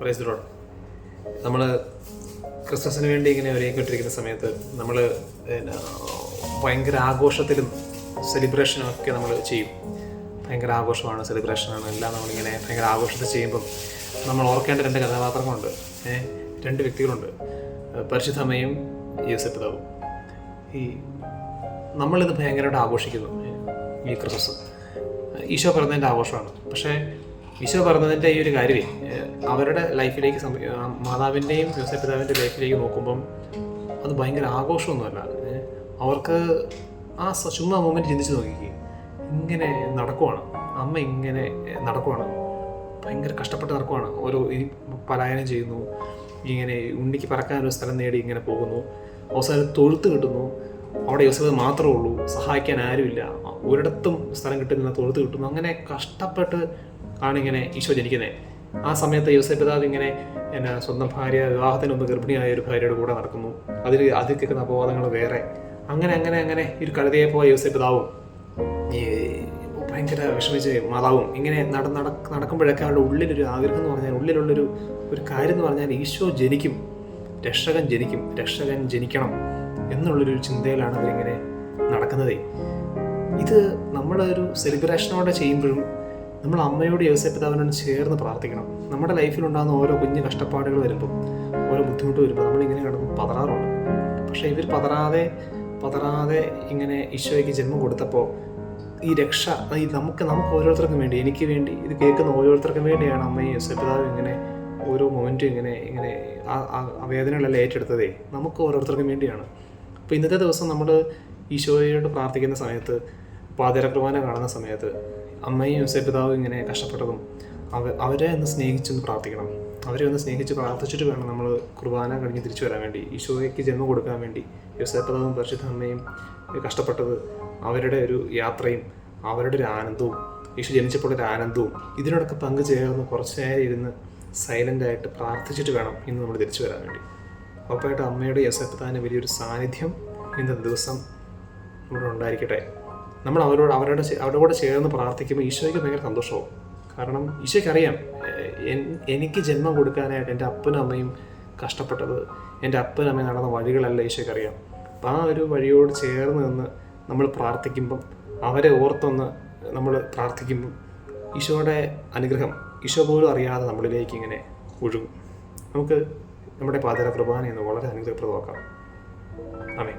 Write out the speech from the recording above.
Praise the Lord. നമ്മൾ ക്രിസ്മസിന് വേണ്ടി ഇങ്ങനെ ഒരുങ്ങിക്കൊണ്ടിരിക്കുന്ന സമയത്ത് നമ്മൾ ഭയങ്കര ആഘോഷത്തിലും സെലിബ്രേഷനും ഒക്കെ നമ്മൾ ചെയ്യും. ഭയങ്കര ആഘോഷമാണ്, സെലിബ്രേഷനാണ്, എല്ലാം നമ്മളിങ്ങനെ ഭയങ്കര ആഘോഷത്തിൽ ചെയ്യുമ്പം നമ്മൾ ഓർക്കേണ്ട രണ്ട് കഥാപാത്രങ്ങളുണ്ട്, രണ്ട് വ്യക്തികളുണ്ട്, പരിശുദ്ധ അമ്മയും യോസേപ്പ് പിതാവും. ഈ നമ്മളിത് ഭയങ്കരമായിട്ട് ആഘോഷിക്കുന്നു. ഈ ക്രിസ്മസ് ഈശോ പറഞ്ഞതിൻ്റെ ആഘോഷമാണ്. പക്ഷേ ഈശോ പറഞ്ഞതിൻ്റെ ഈ ഒരു കാര്യമേ അവരുടെ ലൈഫിലേക്ക്, മാതാവിൻ്റെയും യോസേപ്പ് പിതാവിൻ്റെ ലൈഫിലേക്ക് നോക്കുമ്പം അത് ഭയങ്കര ആഘോഷമൊന്നുമല്ല. അവർക്ക് ആ ചുമ്മാ മൊമെൻറ്റ് ചിന്തിച്ച് നോക്കിക്കേ, ഇങ്ങനെ നടക്കുവാണ്, അമ്മ ഇങ്ങനെ നടക്കുവാണ്, ഭയങ്കര കഷ്ടപ്പെട്ട് നടക്കുവാണ്, ഓരോ പലായനം ചെയ്യുന്നു, ഇങ്ങനെ ഉണ്ണിക്ക് പറക്കാനൊരു സ്ഥലം നേടി ഇങ്ങനെ പോകുന്നു, അവസാനം തൊഴുത്ത് കിട്ടുന്നു, അവിടെ യോസേപ്പ് മാത്രമേ ഉള്ളൂ, സഹായിക്കാൻ ആരുമില്ല, ഒരിടത്തും സ്ഥലം കിട്ടുന്നില്ല, തൊഴുത്ത് കിട്ടുന്നു. അങ്ങനെ കഷ്ടപ്പെട്ട് ആണിങ്ങനെ ഈശോ ജനിക്കുന്നത്. ആ സമയത്ത് യോസേപ്പ് പിതാവ് ഇങ്ങനെ സ്വന്തം ഭാര്യ, വിവാഹത്തിന് മുമ്പ് ഗർഭിണിയായ ഒരു ഭാര്യയുടെ കൂടെ നടക്കുന്നു, അതിൽ കേൾക്കുന്ന അപവാദങ്ങൾ വേറെ, അങ്ങനെ അങ്ങനെ അങ്ങനെ ഒരു കഴുതയെ പോയ യോസേപ്പ് പിതാവും ഈ ഭയങ്കര വിഷമിച്ച് മാതാവും ഇങ്ങനെ നടക്കുമ്പോഴൊക്കെ അവരുടെ ഉള്ളിലൊരു ആഗ്രഹം എന്ന് പറഞ്ഞാൽ, ഉള്ളിലുള്ളൊരു കാര്യം എന്ന് പറഞ്ഞാൽ ഈശോ ജനിക്കും, രക്ഷകൻ ജനിക്കും, രക്ഷകൻ ജനിക്കണം എന്നുള്ളൊരു ചിന്തയിലാണ് അവരിങ്ങനെ നടക്കുന്നതേ. ഇത് നമ്മളൊരു സെലിബ്രേഷനോടെ ചെയ്യുമ്പോഴും നമ്മൾ അമ്മയോട് യോസേപ്പ് പിതാവിനോട് ചേർന്ന് പ്രാർത്ഥിക്കണം. നമ്മുടെ ലൈഫിലുണ്ടാകുന്ന ഓരോ കുഞ്ഞു കഷ്ടപ്പാടുകൾ വരുമ്പം, ഓരോ ബുദ്ധിമുട്ട് വരുമ്പോൾ നമ്മളിങ്ങനെ കിടന്ന് പതറാറുണ്ട്. പക്ഷേ ഇവർ പതറാതെ ഇങ്ങനെ ഈശോയ്ക്ക് ജന്മം കൊടുത്തപ്പോൾ ഈ രക്ഷ നമുക്ക് ഓരോരുത്തർക്കും വേണ്ടി, എനിക്ക് വേണ്ടി, ഇത് കേൾക്കുന്ന ഓരോരുത്തർക്കും വേണ്ടിയാണ് അമ്മയും യോസേപ്പ് പിതാവും ഇങ്ങനെ ഓരോ മൊമെൻറ്റും ഇങ്ങനെ ആ വേദനകളെല്ലാം ഏറ്റെടുത്തതേ നമുക്ക് ഓരോരുത്തർക്കും വേണ്ടിയാണ്. അപ്പോൾ ഇന്നത്തെ ദിവസം നമ്മൾ ഈശോയോട് പ്രാർത്ഥിക്കുന്ന സമയത്ത്, പാതിര കുർബാന കാണുന്ന സമയത്ത് അമ്മയും യോസേപ്പ് പിതാവും ഇങ്ങനെ കഷ്ടപ്പെട്ടതും അവരെ ഒന്ന് സ്നേഹിച്ചൊന്ന് പ്രാർത്ഥിക്കണം. അവരെ ഒന്ന് സ്നേഹിച്ച് പ്രാർത്ഥിച്ചിട്ട് വേണം നമ്മൾ കുർബാന കഴിഞ്ഞ് തിരിച്ചു വരാൻ വേണ്ടി, ഈശോയ്ക്ക് ജന്മം കൊടുക്കാൻ വേണ്ടി. യോസേപ്പ് പിതാവും പരിശുദ്ധ അമ്മയും കഷ്ടപ്പെട്ടത്, അവരുടെ ഒരു യാത്രയും അവരുടെ ഒരു ആനന്ദവും, ഈശോ ജനിച്ചപ്പോൾ ഒരു ആനന്ദവും, ഇതിനോടൊക്കെ പങ്കുചേർന്ന് കുറച്ച് നേരം ഇരുന്ന് സൈലൻ്റായിട്ട് പ്രാർത്ഥിച്ചിട്ട് വേണം ഇന്ന് നമ്മൾ തിരിച്ചു വരാൻ വേണ്ടി. ഉറപ്പായിട്ട് അമ്മയുടെ യോസേപ്പ് പിതാവിൻ്റെ വലിയൊരു സാന്നിധ്യം ഇന്നത്തെ ദിവസം ഇവിടെ ഉണ്ടായിരിക്കട്ടെ. നമ്മൾ അവരുടെ കൂടെ ചേർന്ന് പ്രാർത്ഥിക്കുമ്പോൾ ഈശോയ്ക്ക് ഭയങ്കര സന്തോഷമാവും. കാരണം ഈശോയ്ക്ക് അറിയാം, എനിക്ക് ജന്മം കൊടുക്കാനായിട്ട് എൻ്റെ അപ്പനും അമ്മയും കഷ്ടപ്പെട്ടത്, എൻ്റെ അപ്പനും അമ്മയും നടന്ന വഴികളല്ല ഈശോയ്ക്ക് അറിയാം. അപ്പം ആ ഒരു വഴിയോട് ചേർന്ന് നിന്ന് നമ്മൾ പ്രാർത്ഥിക്കുമ്പം, അവരെ ഓർത്തൊന്ന് നമ്മൾ പ്രാർത്ഥിക്കുമ്പം ഈശോയുടെ അനുഗ്രഹം ഈശോ പോലും അറിയാതെ നമ്മളിലേക്ക് ഇങ്ങനെ ഒഴുകും. നമുക്ക് നമ്മുടെ പാതിര കുർബാനയെന്ന് വളരെ അനുഗ്രഹപ്രദമാക്കാം. ആമേൻ.